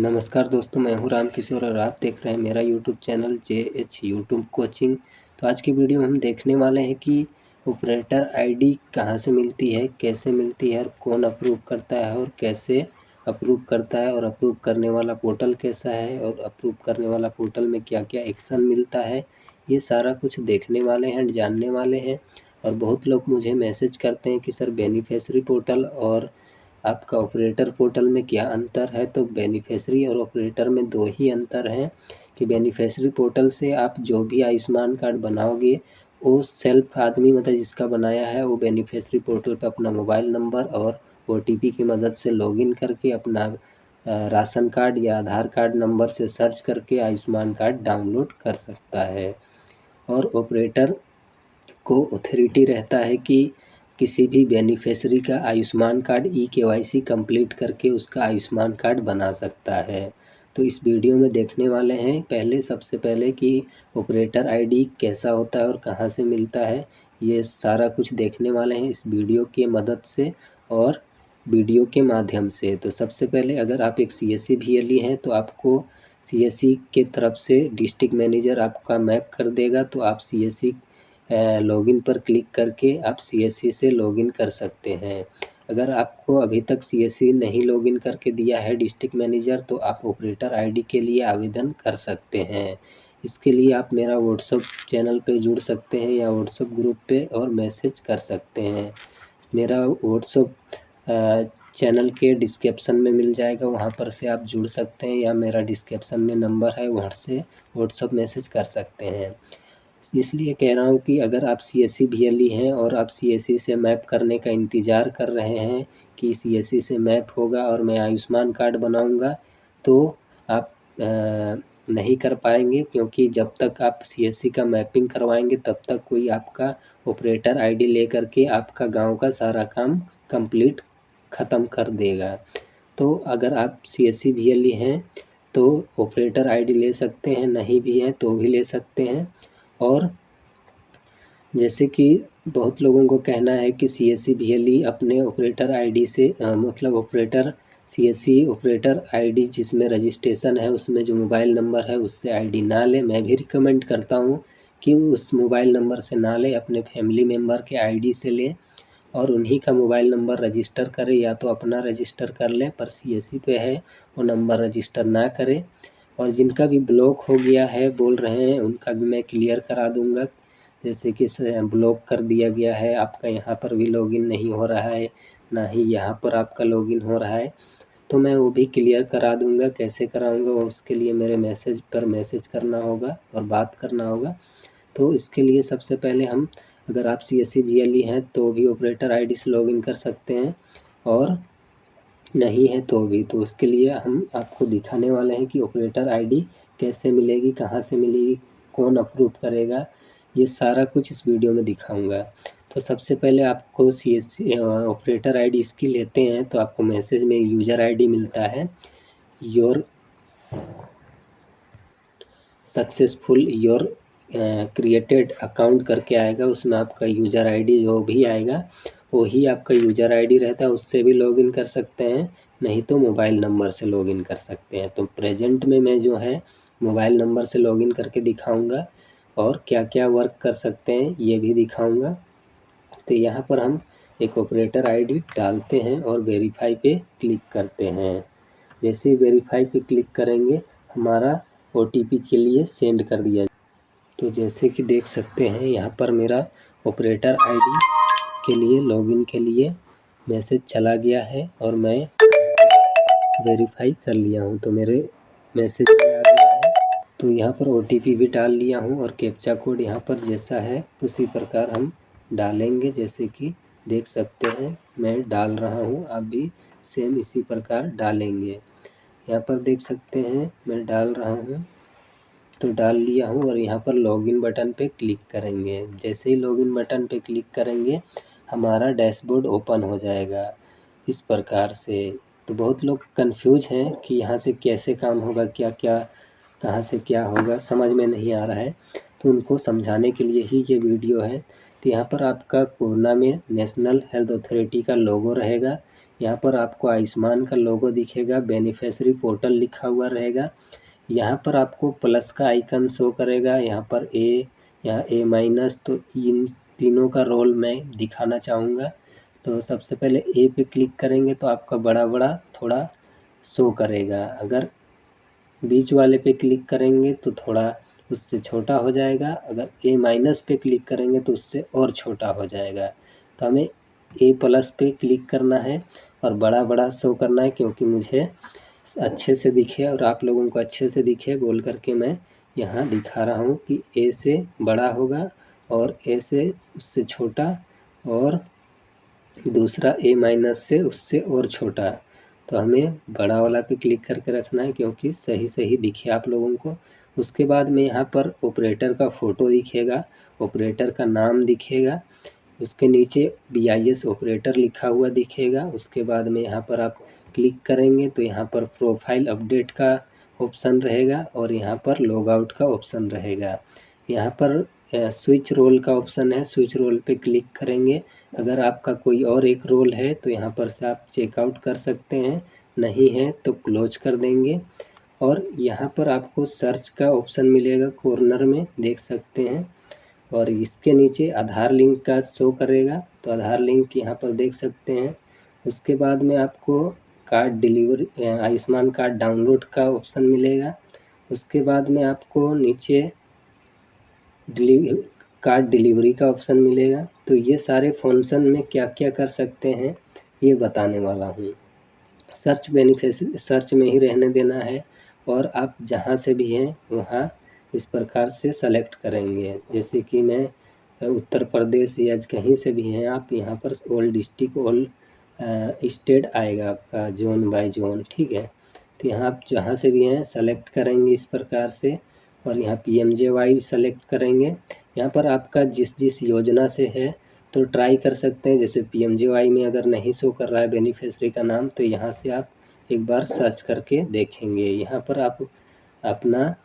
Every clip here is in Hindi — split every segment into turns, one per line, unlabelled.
नमस्कार दोस्तों, मैं हूं राम किशोर और आप देख रहे हैं मेरा YouTube channel JH YouTube coaching. तो आज की वीडियो में हम देखने वाले हैं कि ऑपरेटर आईडी कहां से मिलती है, कैसे मिलती है और कौन अप्रूव करता है और कैसे अप्रूव करता है, और अप्रूव करने वाला पोर्टल कैसा है और अप्रूव करने वाला पोर्टल में क्या क्या एक्शन मिलता है। ये सारा कुछ देखने वाले हैं, जानने वाले हैं। और बहुत लोग मुझे मैसेज करते हैं कि सर बेनिफिशियरी पोर्टल और आपका ऑपरेटर पोर्टल में क्या अंतर है। तो बेनिफिशियरी और ऑपरेटर में दो ही अंतर हैं कि बेनिफिशियरी पोर्टल से आप जो भी आयुष्मान कार्ड बनाओगे वो सेल्फ आदमी, मतलब जिसका बनाया है, वो बेनिफिशियरी पोर्टल पर अपना मोबाइल नंबर और OTP की मदद से लॉगिन करके अपना राशन कार्ड या आधार कार्ड नंबर से सर्च करके आयुष्मान कार्ड डाउनलोड कर सकता है। और ऑपरेटर को अथॉरिटी रहता है कि किसी भी बेनिफिशियरी का आयुष्मान कार्ड KYC कंप्लीट करके उसका आयुष्मान कार्ड बना सकता है। तो इस वीडियो में देखने वाले हैं सबसे पहले कि ऑपरेटर आईडी कैसा होता है और कहां से मिलता है। ये सारा कुछ देखने वाले हैं इस वीडियो की मदद से और वीडियो के माध्यम से। तो सबसे पहले अगर आप एक CSC VLE हैं तो आपको CSC के तरफ से डिस्ट्रिक्ट मैनेजर आपका मैप कर देगा, तो आप CSC लॉगिन पर क्लिक करके आप CSC से लॉगिन कर सकते हैं। अगर आपको अभी तक CSC नहीं लॉगिन करके दिया है डिस्ट्रिक्ट मैनेजर, तो आप ऑपरेटर आईडी के लिए आवेदन कर सकते हैं। इसके लिए आप मेरा व्हाट्सअप चैनल पे जुड़ सकते हैं या व्हाट्सअप ग्रुप पे और मैसेज कर सकते हैं। मेरा व्हाट्सअप चैनल के डिस्क्रिप्शन में मिल जाएगा, वहाँ पर से आप जुड़ सकते हैं, या मेरा डिस्क्रिप्शन में नंबर है, वहाँ से व्हाट्सअप मैसेज कर सकते हैं। इसलिए कह रहा हूँ कि अगर आप CSC VLE हैं और आप CSC से मैप करने का इंतज़ार कर रहे हैं कि CSC से मैप होगा और मैं आयुष्मान कार्ड बनाऊंगा, तो आप नहीं कर पाएंगे, क्योंकि जब तक आप CSC का मैपिंग करवाएंगे तब तक कोई आपका ऑपरेटर आईडी लेकर के आपका गांव का सारा काम कंप्लीट ख़त्म कर देगा। तो अगर आप CSC VLE हैं तो ऑपरेटर आईडी ले सकते हैं, नहीं भी हैं तो भी ले सकते हैं। और जैसे कि बहुत लोगों को कहना है कि CSC VLE अपने ऑपरेटर आईडी से मतलब CSC ऑपरेटर आईडी जिसमें रजिस्ट्रेशन है उसमें जो मोबाइल नंबर है उससे आईडी ना ले। मैं भी रिकमेंड करता हूँ कि उस मोबाइल नंबर से ना ले, अपने फैमिली मेम्बर के आईडी से ले और उन्हीं का मोबाइल नंबर रजिस्टर करें, या तो अपना रजिस्टर कर लें, पर CSC पे है वो नंबर रजिस्टर ना करें। और जिनका भी ब्लॉक हो गया है बोल रहे हैं उनका भी मैं क्लियर करा दूंगा। जैसे कि ब्लॉक कर दिया गया है, आपका यहाँ पर भी लॉगिन नहीं हो रहा है, ना ही यहाँ पर आपका लॉगिन हो रहा है, तो मैं वो भी क्लियर करा दूंगा। कैसे कराऊंगा वो, उसके लिए मेरे मैसेज पर मैसेज करना होगा और बात करना होगा। तो इसके लिए सबसे पहले हम, अगर आप CSC VLE हैं तो भी ऑपरेटर आईडी से लॉगिन कर सकते हैं और नहीं है तो भी। तो उसके लिए हम आपको दिखाने वाले हैं कि ऑपरेटर आईडी कैसे मिलेगी, कहाँ से मिलेगी, कौन अप्रूव करेगा, ये सारा कुछ इस वीडियो में दिखाऊंगा। तो सबसे पहले आपको CSC ऑपरेटर आईडी इसकी लेते हैं तो आपको मैसेज में यूज़र आईडी मिलता है, your successful your created account करके आएगा। उसमें आपका यूज़र आईडी जो भी आएगा वही आपका यूज़र आईडी रहता है, उससे भी लॉगिन कर सकते हैं, नहीं तो मोबाइल नंबर से लॉगिन कर सकते हैं। तो प्रेजेंट में मैं जो है मोबाइल नंबर से लॉगिन करके दिखाऊंगा और क्या क्या वर्क कर सकते हैं ये भी दिखाऊंगा। तो यहाँ पर हम एक ऑपरेटर आईडी डालते हैं और वेरीफाई पे क्लिक करते हैं। जैसे ही वेरीफाई पे क्लिक करेंगे हमारा OTP के लिए सेंड कर दिया। तो जैसे कि देख सकते हैं यहाँ पर मेरा ऑपरेटर आईडी के लिए लॉगिन के लिए मैसेज चला गया है और मैं वेरीफाई कर लिया हूँ, तो मेरे मैसेज में आ गया है। तो यहाँ पर OTP भी डाल लिया हूँ और कैप्चा कोड यहाँ पर जैसा है उसी प्रकार हम डालेंगे। जैसे कि देख सकते हैं मैं डाल रहा हूँ, आप भी सेम इसी प्रकार डालेंगे। यहाँ पर देख सकते हैं मैं डाल रहा हूँ, तो डाल लिया हूँ और यहाँ पर लॉगिन बटन पे क्लिक करेंगे। जैसे ही लॉगिन बटन पे क्लिक करेंगे हमारा डैशबोर्ड ओपन हो जाएगा इस प्रकार से। तो बहुत लोग कंफ्यूज हैं कि यहाँ से कैसे काम होगा, क्या क्या कहाँ से क्या होगा, समझ में नहीं आ रहा है, तो उनको समझाने के लिए ही ये वीडियो है। तो यहाँ पर आपका कोरोना में नेशनल हेल्थ अथॉरिटी का लोगो रहेगा, यहाँ पर आपको आयुष्मान का लोगो दिखेगा, बेनिफिशियरी पोर्टल लिखा हुआ रहेगा। यहाँ पर आपको प्लस का आइकन शो करेगा, यहाँ पर यहाँ A-, तो इन तीनों का रोल मैं दिखाना चाहूँगा। तो सबसे पहले ए पे क्लिक करेंगे तो आपका बड़ा बड़ा थोड़ा शो करेगा। अगर बीच वाले पे क्लिक करेंगे तो थोड़ा उससे छोटा हो जाएगा। अगर A- पे क्लिक करेंगे तो उससे और छोटा हो जाएगा। तो हमें A+ पे क्लिक करना है और बड़ा बड़ा शो करना है, क्योंकि मुझे अच्छे से दिखे और आप लोगों को अच्छे से दिखे बोल करके मैं यहाँ दिखा रहा हूँ कि A से बड़ा होगा और A से उससे छोटा और दूसरा A- से उससे और छोटा। तो हमें बड़ा वाला पे क्लिक करके रखना है, क्योंकि सही सही दिखे आप लोगों को। उसके बाद में यहाँ पर ऑपरेटर का फ़ोटो दिखेगा, ऑपरेटर का नाम दिखेगा, उसके नीचे BIS ऑपरेटर लिखा हुआ दिखेगा। उसके बाद में यहाँ पर आप क्लिक करेंगे तो यहाँ पर प्रोफाइल अपडेट का ऑप्शन रहेगा और यहाँ पर लॉग आउट का ऑप्शन रहेगा। यहाँ पर स्विच रोल का ऑप्शन है, स्विच रोल पे क्लिक करेंगे। अगर आपका कोई और एक रोल है तो यहाँ पर से आप चेकआउट कर सकते हैं, नहीं है तो क्लोज कर देंगे। और यहाँ पर आपको सर्च का ऑप्शन मिलेगा, कॉर्नर में देख सकते हैं, और इसके नीचे आधार लिंक का शो करेगा। तो आधार लिंक यहाँ पर देख सकते हैं। उसके बाद में आपको card delivery Ayushman card download का ऑप्शन मिलेगा। उसके बाद में आपको नीचे कार्ड डिलीवरी का ऑप्शन मिलेगा। तो ये सारे फंक्शन में क्या क्या कर सकते हैं ये बताने वाला हूँ। सर्च में ही रहने देना है और आप जहाँ से भी हैं वहाँ इस प्रकार से सेलेक्ट करेंगे। जैसे कि मैं उत्तर प्रदेश या कहीं से भी हैं आप, यहाँ पर ऑल डिस्ट्रिक्ट ऑल स्टेट आएगा आपका जोन बाय जोन, ठीक है। तो यहाँ आप जहाँ से भी हैं सेलेक्ट करेंगे इस प्रकार से और यहाँ PMJY सेलेक्ट करेंगे। यहाँ पर आपका जिस योजना से है तो ट्राई कर सकते हैं। जैसे PMJY में अगर नहीं शो कर रहा है बेनिफिशियरी का नाम तो यहाँ से आप एक बार सर्च करके देखेंगे। यहाँ पर आप अपना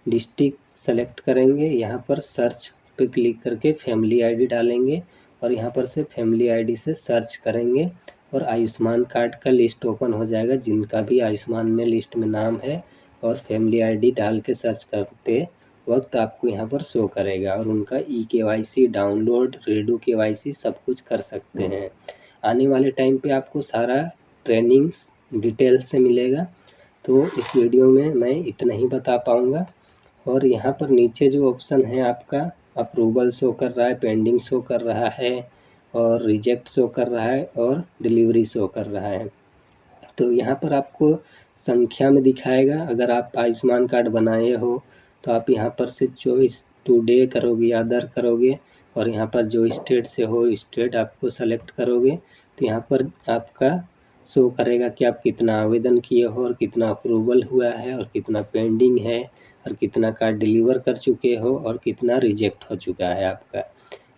डिस्ट्रिक्ट सेलेक्ट करेंगे, यहाँ पर सर्च पे क्लिक करके फैमिली ID डालेंगे और यहाँ पर से फैमिली ID से सर्च करेंगे और आयुष्मान कार्ड का लिस्ट ओपन हो जाएगा। जिनका भी आयुष्मान में लिस्ट में नाम है और फैमिली ID डाल के सर्च करते वक्त आपको यहाँ पर शो करेगा और उनका eKYC डाउनलोड, रेडू KYC सब कुछ कर सकते हैं। आने वाले टाइम पे आपको सारा ट्रेनिंग डिटेल से मिलेगा। तो इस वीडियो में मैं इतना ही बता पाऊँगा। और यहाँ पर नीचे जो ऑप्शन है आपका अप्रूवल शो कर रहा है, पेंडिंग शो कर रहा है और रिजेक्ट शो कर रहा है और डिलीवरी शो कर रहा है। तो यहाँ पर आपको संख्या में दिखाएगा। अगर आप आयुष्मान कार्ड बनाए हो तो आप यहाँ पर से चॉइस टुडे करोगे, अदर करोगे और यहाँ पर जो स्टेट से हो स्टेट आपको सेलेक्ट करोगे तो यहाँ पर आपका शो करेगा कि आप कितना आवेदन किए हो और कितना अप्रूवल हुआ है और कितना पेंडिंग है और कितना कार्ड डिलीवर कर चुके हो और कितना रिजेक्ट हो चुका है आपका,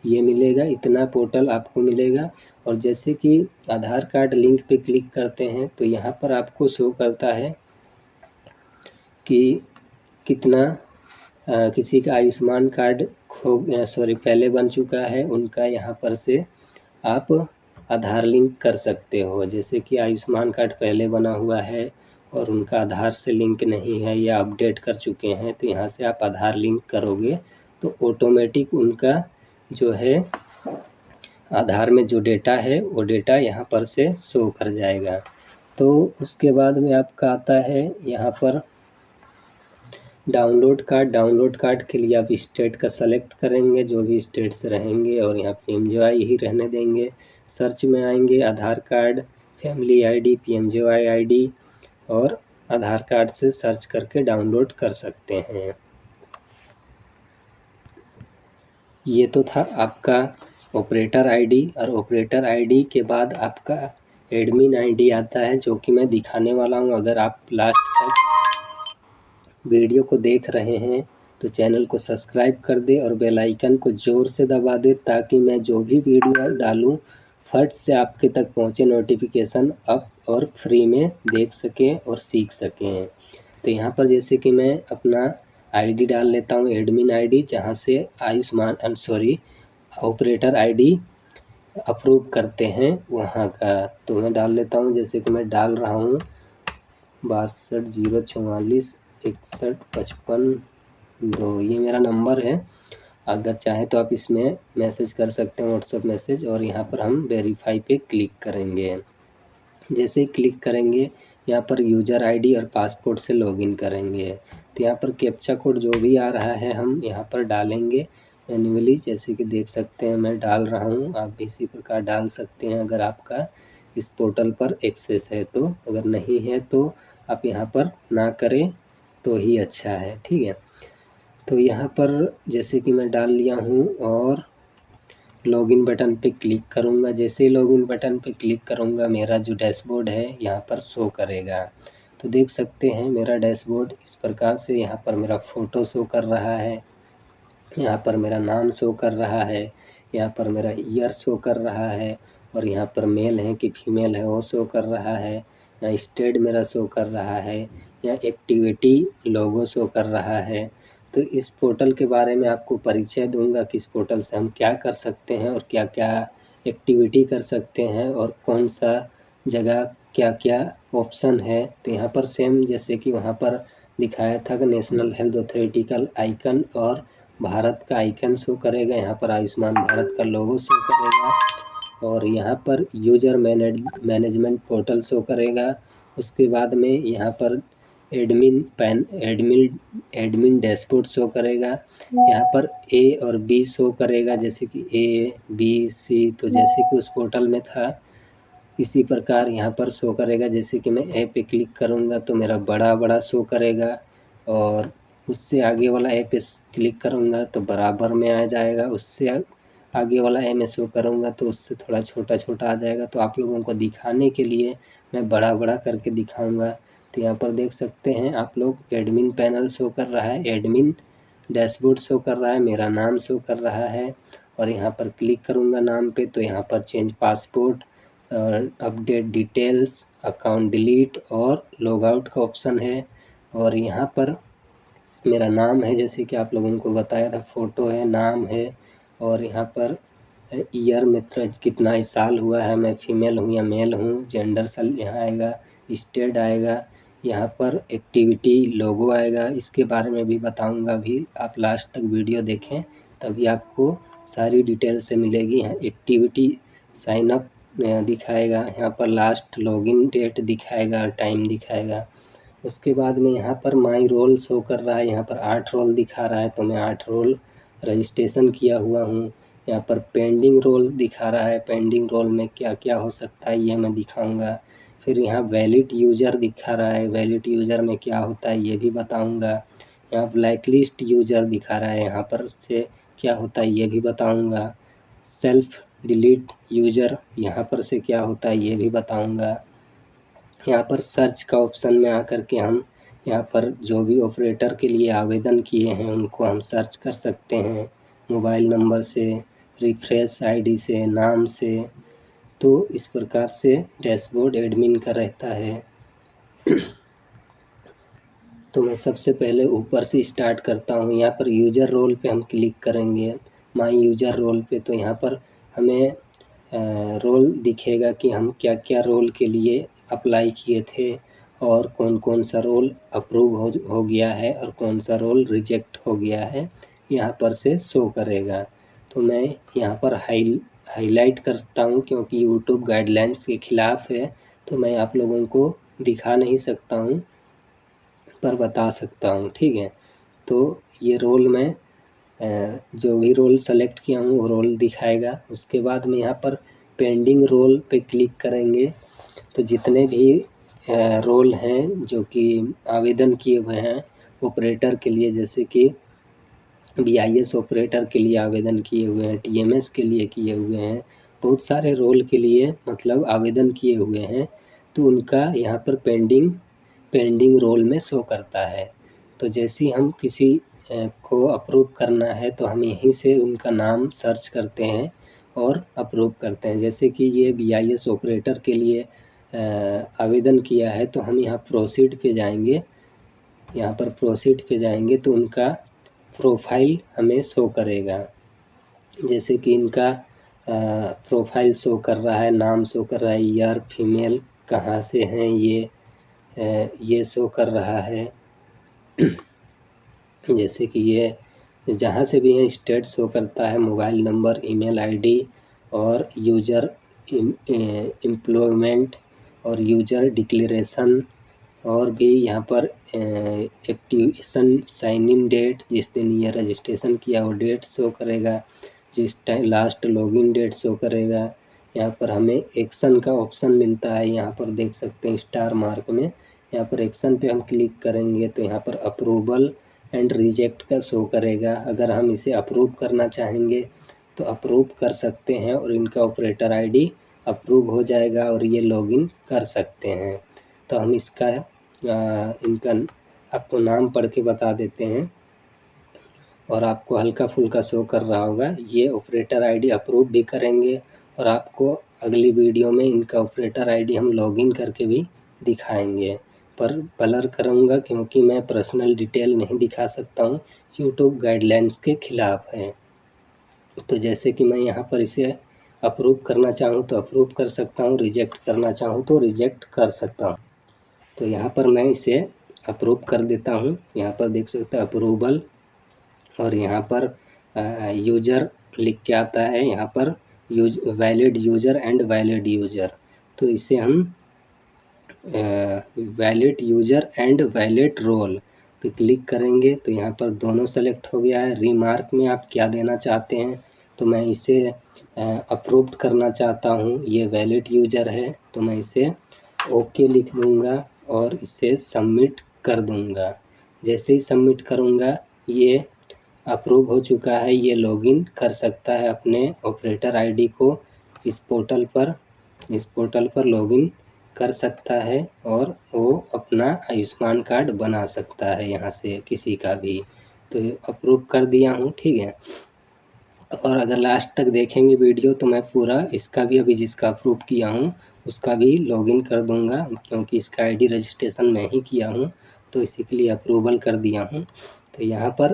ये मिलेगा। इतना पोर्टल आपको मिलेगा। और जैसे कि आधार कार्ड लिंक पे क्लिक करते हैं तो यहाँ पर आपको शो करता है कि कितना किसी का आयुष्मान कार्ड पहले बन चुका है, उनका यहाँ पर से आप आधार लिंक कर सकते हो। जैसे कि आयुष्मान कार्ड पहले बना हुआ है और उनका आधार से लिंक नहीं है या अपडेट कर चुके हैं तो यहाँ से आप आधार लिंक करोगे तो ऑटोमेटिक उनका जो है आधार में जो डेटा है वो डेटा यहाँ पर से शो कर जाएगा। तो उसके बाद में आपका आता है यहाँ पर डाउनलोड कार्ड के लिए आप स्टेट का सेलेक्ट करेंगे, जो भी स्टेट से रहेंगे और यहाँ PMJY ही रहने देंगे। सर्च में आएंगे Aadhaar card, family ID, PMJY ID और आधार कार्ड से सर्च करके डाउनलोड कर सकते हैं। ये तो था आपका ऑपरेटर ID और ऑपरेटर ID के बाद आपका एडमिन ID आता है, जो कि मैं दिखाने वाला हूँ। अगर आप लास्ट तक वीडियो को देख रहे हैं तो चैनल को सब्सक्राइब कर दे और बेल आइकन को ज़ोर से दबा दे, ताकि मैं जो भी वीडियो डालूं फट से आपके तक पहुंचे नोटिफिकेशन अप और फ्री में देख सकें और सीख सकें। तो यहाँ पर जैसे कि मैं अपना ID डाल लेता हूँ, एडमिन ID, जहाँ से ऑपरेटर ID अप्रूव करते हैं वहाँ का। तो मैं डाल लेता हूँ, जैसे कि मैं डाल रहा हूँ 62 044 61 55 2, ये मेरा नंबर है। अगर चाहे तो आप इसमें मैसेज कर सकते हैं, व्हाट्सएप मैसेज, और यहाँ पर हम वेरीफाई पे क्लिक करेंगे। जैसे ही क्लिक करेंगे यहाँ पर यूज़र आईडी और पासपोर्ट से लॉगिन करेंगे। तो यहाँ पर कैप्चा कोड जो भी आ रहा है हम यहाँ पर डालेंगे मैन्युअली, जैसे कि देख सकते हैं मैं डाल रहा हूँ। आप भी इसी प्रकार डाल सकते हैं अगर आपका इस पोर्टल पर एक्सेस है तो। अगर नहीं है तो आप यहाँ पर ना करें तो ही अच्छा है, ठीक है। तो यहाँ पर जैसे कि मैं डाल लिया हूँ और लॉगिन बटन पे क्लिक करूँगा। जैसे ही लॉगिन बटन पे क्लिक करूँगा मेरा जो डैशबोर्ड है यहाँ पर शो करेगा। तो देख सकते हैं मेरा डैशबोर्ड इस प्रकार से, यहाँ पर मेरा फ़ोटो शो कर रहा है, यहाँ पर मेरा नाम शो कर रहा है, यहाँ पर मेरा ईयर शो कर रहा है, और यहाँ पर मेल है कि फीमेल है वो शो कर रहा है। यहाँ स्टेट मेरा शो कर रहा है, यहाँ एक्टिविटी लोगो शो कर रहा है। तो इस पोर्टल के बारे में आपको परिचय दूंगा कि इस पोर्टल से हम क्या कर सकते हैं और क्या क्या एक्टिविटी कर सकते हैं और कौन सा जगह क्या क्या ऑप्शन है। तो यहाँ पर सेम जैसे कि वहाँ पर दिखाया था कि नेशनल हेल्थ अथॉरिटी का आइकन और भारत का आइकन शो करेगा, यहाँ पर आयुष्मान भारत का लोगो शो करेगा, और यहाँ पर यूजर मैनेजमेंट पोर्टल शो करेगा। उसके बाद में यहाँ पर एडमिन डैशबोर्ड शो करेगा। यहाँ पर ए और बी शो करेगा, जैसे कि ए बी सी, तो जैसे कि उस पोर्टल में था इसी प्रकार यहाँ पर शो करेगा। जैसे कि मैं ए पे क्लिक करूँगा तो मेरा बड़ा शो करेगा, और उससे आगे वाला ए पे क्लिक करूँगा तो बराबर में आ जाएगा, उससे आगे वाला ए में शो करूँगा तो उससे थोड़ा छोटा आ जाएगा। तो आप लोगों को दिखाने के लिए मैं बड़ा करके दिखाऊँगा। तो यहाँ पर देख सकते हैं आप लोग एडमिन पैनल शो कर रहा है, एडमिन डैशबोर्ड शो कर रहा है, मेरा नाम शो कर रहा है, और यहाँ पर क्लिक करूँगा नाम पे तो यहाँ पर चेंज पासपोर्ट और अपडेट डिटेल्स, अकाउंट डिलीट और लॉग आउट का ऑप्शन है। और यहाँ पर मेरा नाम है, जैसे कि आप लोगों को बताया था, फ़ोटो है, नाम है, और यहाँ पर ईयर में कितना साल हुआ है, मैं फीमेल हूँ या मेल हूँ, जेंडर साल यहाँ आएगा, स्टेट आएगा, यहाँ पर एक्टिविटी लोगो आएगा। इसके बारे में भी बताऊँगा, भी आप लास्ट तक वीडियो देखें तभी आपको सारी डिटेल से मिलेगी। यहाँ एक्टिविटी साइन अप दिखाएगा, यहाँ पर लास्ट लॉगिन डेट दिखाएगा, टाइम दिखाएगा। उसके बाद में यहाँ पर माई रोल शो कर रहा है, यहाँ पर 8 रोल दिखा रहा है तो मैं 8 रोल रजिस्ट्रेशन किया हुआ हूँ। यहाँ पर पेंडिंग रोल दिखा रहा है, पेंडिंग रोल में क्या क्या हो सकता है ये मैं दिखाऊंगा। फिर यहाँ वैलिड यूज़र दिखा रहा है, वैलिड यूज़र में क्या होता है ये भी बताऊंगा। यहाँ ब्लैक लिस्ट यूज़र दिखा रहा है, यहाँ पर से क्या होता है ये भी बताऊंगा। सेल्फ डिलीट यूज़र यहाँ पर से क्या होता है ये भी बताऊंगा। यहाँ पर सर्च का ऑप्शन में आकर के हम यहाँ पर जो भी ऑपरेटर के लिए आवेदन किए हैं उनको हम सर्च कर सकते हैं, मोबाइल नंबर से, रिफ्रेश आईडी से, नाम से। तो इस प्रकार से डैशबोर्ड एडमिन का रहता है। तो मैं सबसे पहले ऊपर से स्टार्ट करता हूँ। यहाँ पर यूज़र रोल पे हम क्लिक करेंगे, माई यूज़र रोल पे, तो यहाँ पर हमें रोल दिखेगा कि हम क्या क्या रोल के लिए अप्लाई किए थे और कौन कौन सा रोल अप्रूव हो गया है और कौन सा रोल रिजेक्ट हो गया है, यहाँ पर से शो करेगा। तो मैं यहाँ पर हाईलाइट करता हूँ क्योंकि यूट्यूब गाइडलाइंस के ख़िलाफ़ है, तो मैं आप लोगों को दिखा नहीं सकता हूँ पर बता सकता हूँ, ठीक है। तो ये रोल मैं जो भी रोल सेलेक्ट किया हूँ वो रोल दिखाएगा। उसके बाद में यहाँ पर पेंडिंग रोल पे क्लिक करेंगे तो जितने भी रोल हैं जो कि आवेदन किए हुए हैं ऑपरेटर के लिए, जैसे कि BIS ऑपरेटर के लिए आवेदन किए हुए हैं, TMS के लिए किए हुए हैं, बहुत सारे रोल के लिए मतलब आवेदन किए हुए हैं, तो उनका यहाँ पर पेंडिंग रोल में शो करता है। तो जैसे ही हम किसी को अप्रूव करना है तो हम यहीं से उनका नाम सर्च करते हैं और अप्रूव करते हैं। जैसे कि ये BIS ऑपरेटर के लिए आवेदन किया है तो हम यहाँ प्रोसीड पे जाएंगे, यहाँ पर प्रोसीड पे जाएंगे तो उनका प्रोफाइल हमें शो करेगा। जैसे कि इनका प्रोफाइल शो कर रहा है, नाम शो कर रहा है, ईयर, फीमेल, कहाँ से हैं ये शो कर रहा है। जैसे कि ये जहाँ से भी है स्टेट शो करता है, मोबाइल नंबर, ईमेल आईडी और यूजर एम्प्लॉयमेंट और यूजर डिक्लेरेशन, और भी यहाँ पर एक्टिवेशन साइन इन डेट, जिस दिन ये रजिस्ट्रेशन किया वो डेट शो करेगा, जिस time last login date show करेगा। यहाँ पर हमें एक्शन का ऑप्शन मिलता है, यहाँ पर देख सकते हैं स्टार मार्क में। यहाँ पर एक्शन पे हम क्लिक करेंगे तो यहाँ पर अप्रूवल एंड रिजेक्ट का शो करेगा। अगर हम इसे अप्रूव करना चाहेंगे तो अप्रूव कर सकते हैं और इनका ऑपरेटर आईडी अप्रूव हो जाएगा और ये लॉगिन कर सकते हैं। तो हम इसका इनका आपको नाम पढ़ के बता देते हैं और आपको हल्का फुल्का शो कर रहा होगा। ये ऑपरेटर आईडी अप्रूव भी करेंगे और आपको अगली वीडियो में इनका ऑपरेटर आईडी हम लॉगिन करके भी दिखाएंगे, पर ब्लर करूँगा क्योंकि मैं पर्सनल डिटेल नहीं दिखा सकता हूँ, यूट्यूब गाइडलाइंस के ख़िलाफ़ है। तो जैसे कि मैं यहाँ पर इसे अप्रूव करना चाहूँ तो अप्रूव कर सकता हूँ, रिजेक्ट करना चाहूँ तो रिजेक्ट कर सकता हूँ। तो यहाँ पर मैं इसे अप्रूव कर देता हूँ। यहाँ पर देख सकते हैं अप्रूवल, और यहाँ पर यूज़र लिख के आता है, यहाँ पर valid user and valid user. तो इसे हम valid user and valid role पे क्लिक करेंगे तो यहाँ पर दोनों सेलेक्ट हो गया है। रिमार्क में आप क्या देना चाहते हैं, तो मैं इसे अप्रूव्ड करना चाहता हूँ, ये वैलिड यूज़र है तो मैं इसे ओके लिख दूँगा और इसे सबमिट कर दूँगा। जैसे ही सबमिट करूँगा ये अप्रूव हो चुका है, ये लॉगिन कर सकता है अपने ऑपरेटर आईडी को इस पोर्टल पर लॉगिन कर सकता है और वो अपना आयुष्मान कार्ड बना सकता है यहाँ से किसी का भी। तो अप्रूव कर दिया हूँ, ठीक है। और अगर लास्ट तक देखेंगे वीडियो तो मैं पूरा इसका भी अभी जिसका अप्रूव किया हूँ उसका भी लॉगिन कर दूँगा, क्योंकि इसका आईडी रजिस्ट्रेशन मैं ही किया हूँ तो इसी के लिए अप्रूवल कर दिया हूँ। तो यहाँ पर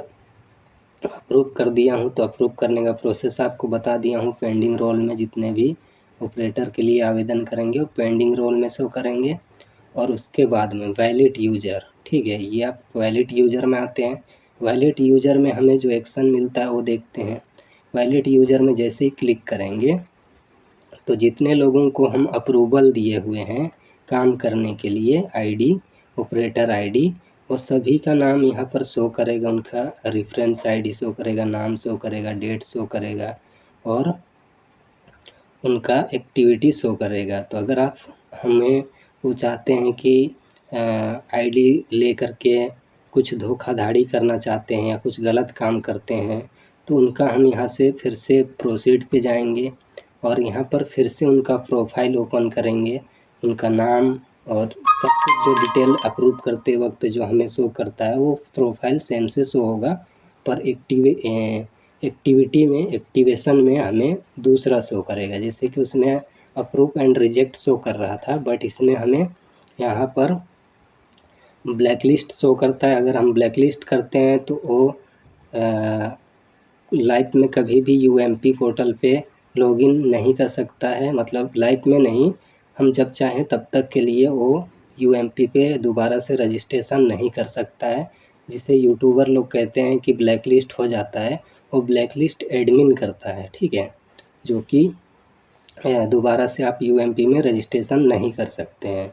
अप्रूव कर दिया हूँ, तो अप्रूव करने का प्रोसेस आपको बता दिया हूँ। पेंडिंग रोल में जितने भी ऑपरेटर के लिए आवेदन करेंगे वो पेंडिंग रोल में शो करेंगे। और उसके बाद में वैलिड यूज़र, ठीक है, ये आप वैलिड यूज़र में आते हैं। वैलिड यूज़र में हमें जो एक्शन मिलता है वो देखते हैं। वैलिड यूज़र में जैसे ही क्लिक करेंगे तो जितने लोगों को हम अप्रूवल दिए हुए हैं काम करने के लिए आईडी, ऑपरेटर आईडी, वो सभी का नाम यहाँ पर शो करेगा, उनका रेफरेंस आईडी शो करेगा, नाम शो करेगा, डेट शो करेगा और उनका एक्टिविटी शो करेगा। तो अगर आप हमें वो चाहते हैं कि आईडी ले करके कुछ धोखाधड़ी करना चाहते हैं या कुछ गलत काम करते हैं तो उनका हम यहाँ से फिर से प्रोसीड पे जाएंगे और यहाँ पर फिर से उनका प्रोफाइल ओपन करेंगे, उनका नाम और सब कुछ जो डिटेल अप्रूव करते वक्त जो हमें शो करता है वो प्रोफाइल सेम से शो होगा, पर एक्टिवेशन में हमें दूसरा शो करेगा। जैसे कि उसमें अप्रूव एंड रिजेक्ट शो कर रहा था, बट इसमें हमें यहाँ पर ब्लैक लिस्ट शो करता है। अगर हम ब्लैक लिस्ट करते हैं तो वो लाइफ में कभी भी यूएमपी पोर्टल पे लॉगिन नहीं कर सकता है, मतलब लाइफ में नहीं, हम जब चाहें तब तक के लिए वो यूएमपी पे दोबारा से रजिस्ट्रेशन नहीं कर सकता है, जिसे यूट्यूबर लोग कहते हैं कि ब्लैक लिस्ट हो जाता है। वो ब्लैक लिस्ट एडमिन करता है, ठीक है, जो कि दोबारा से आप यूएमपी में रजिस्ट्रेशन नहीं कर सकते हैं।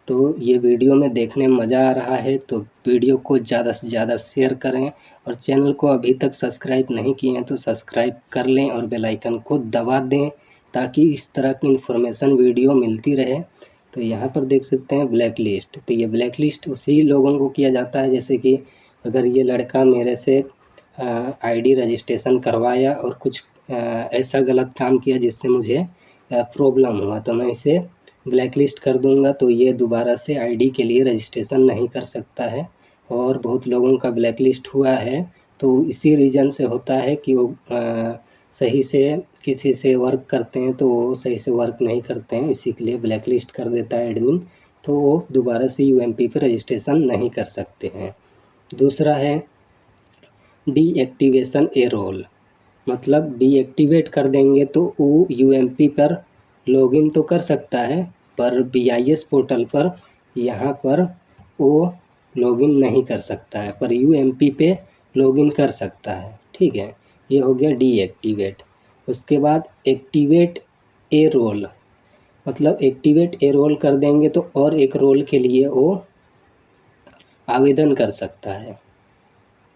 तो ये वीडियो में देखने में मज़ा आ रहा है तो वीडियो को ज़्यादा से ज़्यादा शेयर करें और चैनल को अभी तक सब्सक्राइब नहीं किए हैं तो सब्सक्राइब कर लें और बेल आइकन को दबा दें ताकि इस तरह की इन्फॉर्मेशन वीडियो मिलती रहे। तो यहाँ पर देख सकते हैं ब्लैक लिस्ट, तो ये ब्लैक लिस्ट उसी लोगों को किया जाता है, जैसे कि अगर ये लड़का मेरे से आईडी रजिस्ट्रेशन करवाया और कुछ ऐसा गलत काम किया जिससे मुझे प्रॉब्लम हुआ तो मैं इसे ब्लैक लिस्ट कर दूंगा, तो ये दोबारा से आईडी के लिए रजिस्ट्रेशन नहीं कर सकता है। और बहुत लोगों का ब्लैक लिस्ट हुआ है तो इसी रीज़न से होता है कि वो सही से किसी से वर्क करते हैं तो वो सही से वर्क नहीं करते हैं, इसी के लिए ब्लैक लिस्ट कर देता है एडमिन, तो वो दोबारा से यूएमपी पे रजिस्ट्रेशन नहीं कर सकते हैं। दूसरा है डीएक्टिवेशन ए रोल। मतलब डीएक्टिवेट कर देंगे तो वो यूएमपी पर लॉगिन तो कर सकता है, पर बीआईएस पोर्टल पर यहाँ पर वो लॉगिन नहीं कर सकता है, पर यूएमपी पे लॉगिन कर सकता है। ठीक है, ये हो गया डीएक्टिवेट। उसके बाद एक्टिवेट ए रोल, मतलब एक्टिवेट ए रोल कर देंगे तो और एक रोल के लिए वो आवेदन कर सकता है।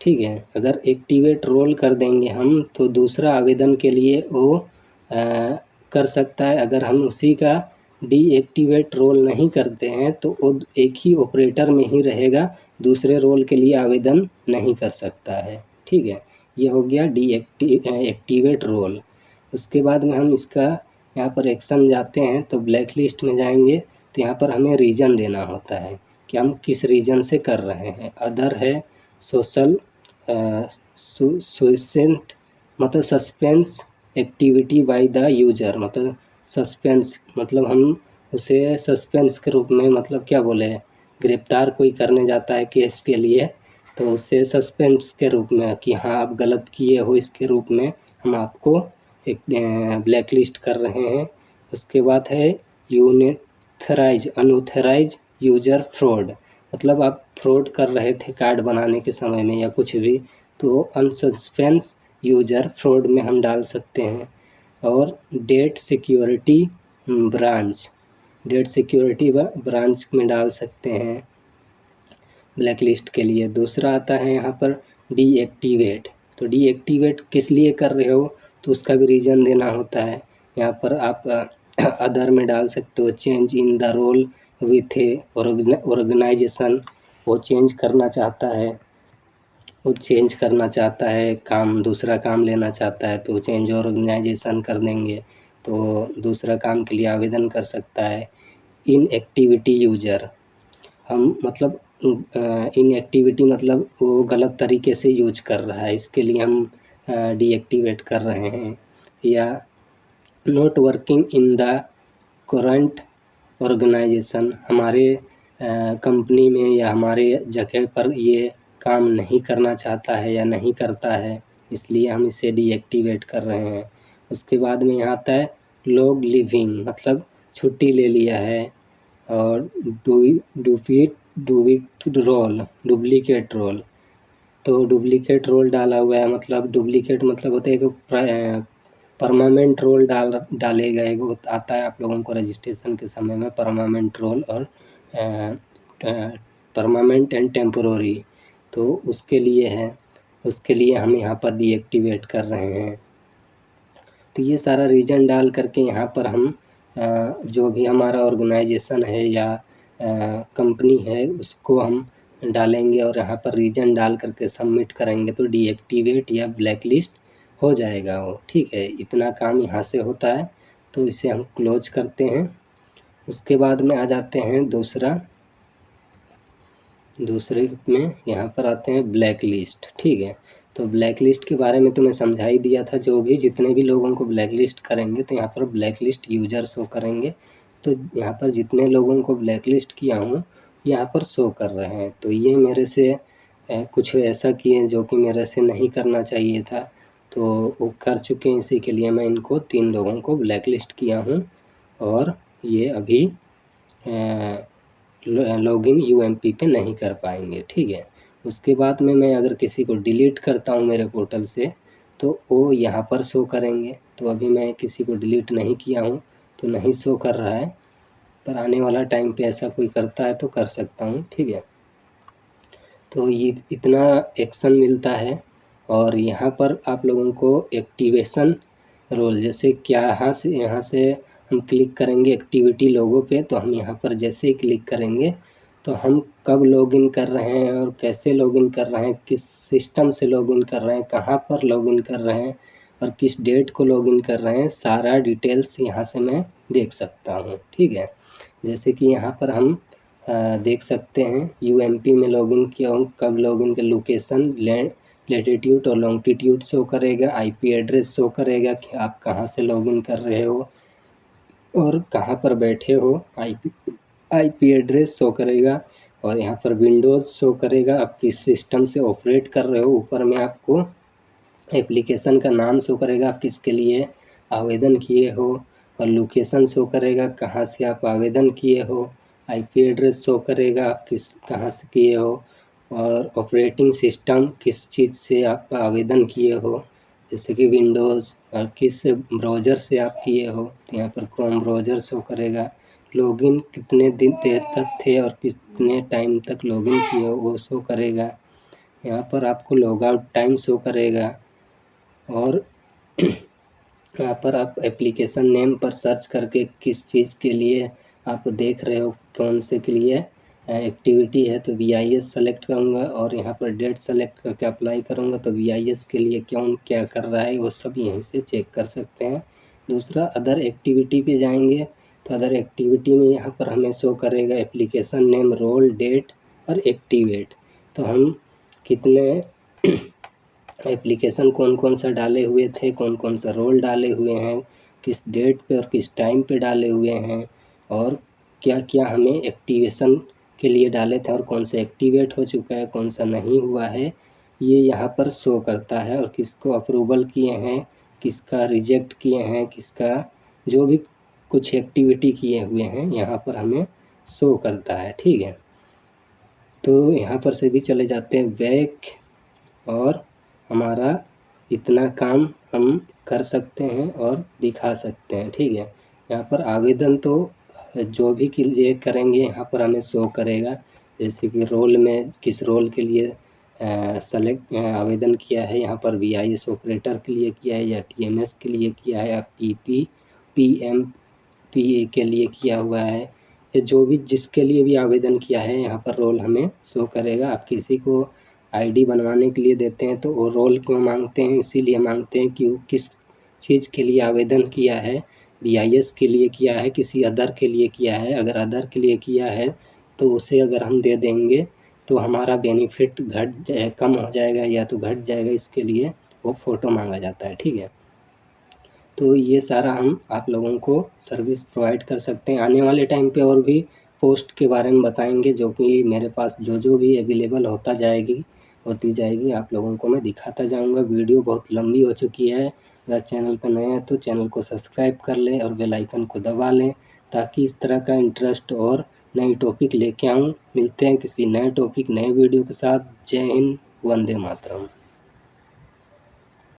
ठीक है, अगर एक्टिवेट रोल कर देंगे हम तो दूसरा आवेदन के लिए वो कर सकता है। अगर हम उसी का डीएक्टिवेट रोल नहीं करते हैं तो वो एक ही ऑपरेटर में ही रहेगा, दूसरे रोल के लिए आवेदन नहीं कर सकता है। ठीक है, ये हो गया एक्टिवेट रोल। उसके बाद में हम इसका यहाँ पर एक्शन जाते हैं तो ब्लैक लिस्ट में जाएंगे तो यहाँ पर हमें रीज़न देना होता है कि हम किस रीज़न से कर रहे हैं। अदर है सोशल सुइसेंट, मतलब suspense activity by the user, मतलब सस्पेंस मतलब हम उसे सस्पेंस के रूप में, मतलब क्या बोले, गिरफ्तार कोई करने जाता है केस के लिए तो उससे सस्पेंस के रूप में कि हाँ आप गलत किए हो, इसके रूप में हम आपको एक ब्लैक लिस्ट कर रहे हैं। उसके बाद है अनऑथराइज यूजर फ्रॉड, मतलब आप फ्रॉड कर रहे थे कार्ड बनाने के समय में या कुछ भी, तो अनसस्पेंस यूजर फ्रॉड में हम डाल सकते हैं। और डेट सिक्योरिटी ब्रांच में डाल सकते हैं ब्लैक लिस्ट के लिए। दूसरा आता है यहाँ पर डीएक्टिवेट, तो डीएक्टिवेट किस लिए कर रहे हो तो उसका भी रीज़न देना होता है। यहाँ पर आप अदर में डाल सकते हो change in the role with a organisation, वो चेंज करना चाहता है, काम दूसरा काम लेना चाहता है तो चेंज ऑर्गेनाइजेशन कर देंगे तो दूसरा काम के लिए आवेदन कर सकता है। इनएक्टिविटी यूजर, हम मतलब इनएक्टिविटी मतलब वो गलत तरीके से यूज कर रहा है, इसके लिए हम डीएक्टिवेट कर रहे हैं। या not working in the current organisation, हमारे कंपनी में या हमारे जगह पर ये काम नहीं करना चाहता है या नहीं करता है, इसलिए हम इसे डीएक्टिवेट कर रहे हैं। उसके बाद में यहाँ आता है लॉग लिविंग, मतलब छुट्टी ले लिया है। और डुप्लीकेट रोल, तो डुप्लीकेट रोल डाला हुआ है, मतलब डुप्लीकेट मतलब होता है कि परमानेंट रोल डालेगा। एगो आता है आप लोगों को रजिस्ट्रेशन के समय में परमानेंट रोल और परमानेंट एंड टेम्पोररी, तो उसके लिए हम यहाँ पर डीएक्टिवेट कर रहे हैं। तो ये सारा रीज़न डाल करके यहाँ पर हम जो भी हमारा ऑर्गेनाइजेशन है या कंपनी है उसको हम डालेंगे और यहाँ पर रीज़न डाल करके सबमिट करेंगे तो डीएक्टिवेट या ब्लैक लिस्ट हो जाएगा वो। ठीक है, इतना काम यहाँ से होता है, तो इसे हम क्लोज करते हैं। उसके बाद में आ जाते हैं दूसरे में यहाँ पर आते हैं ब्लैक लिस्ट। ठीक है, तो ब्लैक लिस्ट के बारे में तो मैं समझा ही दिया था, जितने भी लोगों को ब्लैक लिस्ट करेंगे तो यहाँ पर ब्लैक लिस्ट यूजर शो करेंगे। तो यहाँ पर जितने लोगों को ब्लैक लिस्ट किया हूँ यहाँ पर शो कर रहे हैं, तो ये मेरे से कुछ ऐसा किए जो कि मेरे से नहीं करना चाहिए था, तो वो कर चुके हैं। इसी के लिए मैं इनको 3 लोगों को ब्लैक लिस्ट किया हूँ और ये अभी लॉगिन यूएमपी पे नहीं कर पाएंगे। ठीक है, उसके बाद में मैं अगर किसी को डिलीट करता हूँ मेरे पोर्टल से तो वो यहाँ पर शो करेंगे। तो अभी मैं किसी को डिलीट नहीं किया हूँ तो नहीं शो कर रहा है, पर आने वाला टाइम पे ऐसा कोई करता है तो कर सकता हूँ। ठीक है, तो ये इतना एक्शन मिलता है। और यहाँ पर आप लोगों को एक्टिवेशन रोल, जैसे क्या यहाँ से हम क्लिक करेंगे एक्टिविटी लोगो पे, तो हम यहाँ पर जैसे ही क्लिक करेंगे तो हम कब लॉगिन कर रहे हैं और कैसे लॉगिन कर रहे हैं, किस सिस्टम से लॉगिन कर रहे हैं, कहाँ पर लॉगिन कर रहे हैं और किस डेट को लॉगिन कर रहे हैं, सारा डिटेल्स यहाँ से मैं देख सकता हूँ। ठीक है, जैसे कि यहाँ पर हम देख सकते हैं यूएमपी में लॉगिन किया हूँ, कब लॉगिन का लोकेशन, लैटिट्यूड और लॉन्गिट्यूड शो करेगा, आईपी एड्रेस शो करेगा कि आप कहाँ से लॉगिन कर रहे हो और कहाँ पर बैठे हो, आईपी एड्रेस शो करेगा। और यहाँ पर विंडोज़ शो करेगा, आप किस सिस्टम से ऑपरेट कर रहे हो, ऊपर में आपको एप्लीकेशन का नाम शो करेगा आप किसके लिए आवेदन किए हो, और लोकेशन शो करेगा कहाँ से आप आवेदन किए हो, आईपी एड्रेस शो करेगा आप कहाँ से किए हो, और ऑपरेटिंग सिस्टम किस चीज़ से आप आवेदन किए हो, जैसे कि विंडोज़, और किस ब्राउज़र से आप किए हो, तो यहाँ पर क्रोम ब्राउज़र शो करेगा। लॉगिन कितने दिन देर तक थे और कितने टाइम तक लॉगिन किए हो वो शो करेगा। यहाँ पर आपको लॉग आउट टाइम शो करेगा। और यहाँ पर आप एप्लीकेशन नेम पर सर्च करके किस चीज़ के लिए आप देख रहे हो, कौन से के लिए एक्टिविटी है, तो VIS सेलेक्ट करूँगा और यहाँ पर डेट सेलेक्ट करके अप्लाई करूँगा तो VIS के लिए क्या कर रहा है वो सब यहीं से चेक कर सकते हैं। दूसरा अदर एक्टिविटी पे जाएंगे तो अदर एक्टिविटी में यहाँ पर हमें शो करेगा एप्लीकेशन नेम, रोल, डेट और एक्टिवेट। तो हम कितने एप्लीकेशन कौन कौन सा डाले हुए थे, कौन कौन सा रोल डाले हुए हैं, किस डेट पे और किस टाइम पे डाले हुए हैं, और क्या क्या हमें एक्टिवेशन के लिए डाले थे और कौन सा एक्टिवेट हो चुका है, कौन सा नहीं हुआ है, ये यहाँ पर शो करता है। और किसको अप्रूवल किए हैं, किसका रिजेक्ट किए हैं, किसका जो भी कुछ एक्टिविटी किए हुए हैं यहाँ पर हमें शो करता है। ठीक है, तो यहाँ पर से भी चले जाते हैं बैक, और हमारा इतना काम हम कर सकते हैं और दिखा सकते हैं। ठीक है, यहाँ पर आवेदन तो जो भी के लिए करेंगे यहाँ पर हमें शो करेगा, जैसे कि रोल में किस रोल के लिए सेलेक्ट आवेदन किया है, यहाँ पर VIS ऑपरेटर के लिए किया है या TMS के लिए किया है या PMPA के लिए किया हुआ है, या जो भी जिसके लिए भी आवेदन किया है यहाँ पर रोल हमें शो करेगा। आप किसी को ID बनवाने के लिए देते हैं तो वो रोल क्यों मांगते हैं, इसीलिए मांगते हैं कि वो किस चीज़ के लिए आवेदन किया है, VIS के लिए किया है, किसी अदर के लिए किया है। अगर अदर के लिए किया है तो उसे अगर हम दे देंगे तो हमारा बेनिफिट कम हो जाएगा या तो घट जाएगा, इसके लिए वो फ़ोटो मांगा जाता है। ठीक है, तो ये सारा हम आप लोगों को सर्विस प्रोवाइड कर सकते हैं। आने वाले टाइम पे और भी पोस्ट के बारे में बताएंगे, जो कि मेरे पास जो भी अवेलेबल होती जाएगी आप लोगों को मैं दिखाता जाऊंगा। वीडियो बहुत लंबी हो चुकी है, अगर चैनल पर नए हैं तो चैनल को सब्सक्राइब कर लें और बेल आइकन को दबा लें, ताकि इस तरह का इंटरेस्ट और नई टॉपिक लेके आऊँ। मिलते हैं किसी नए टॉपिक नए वीडियो के साथ। जय हिंद, वंदे मातरम।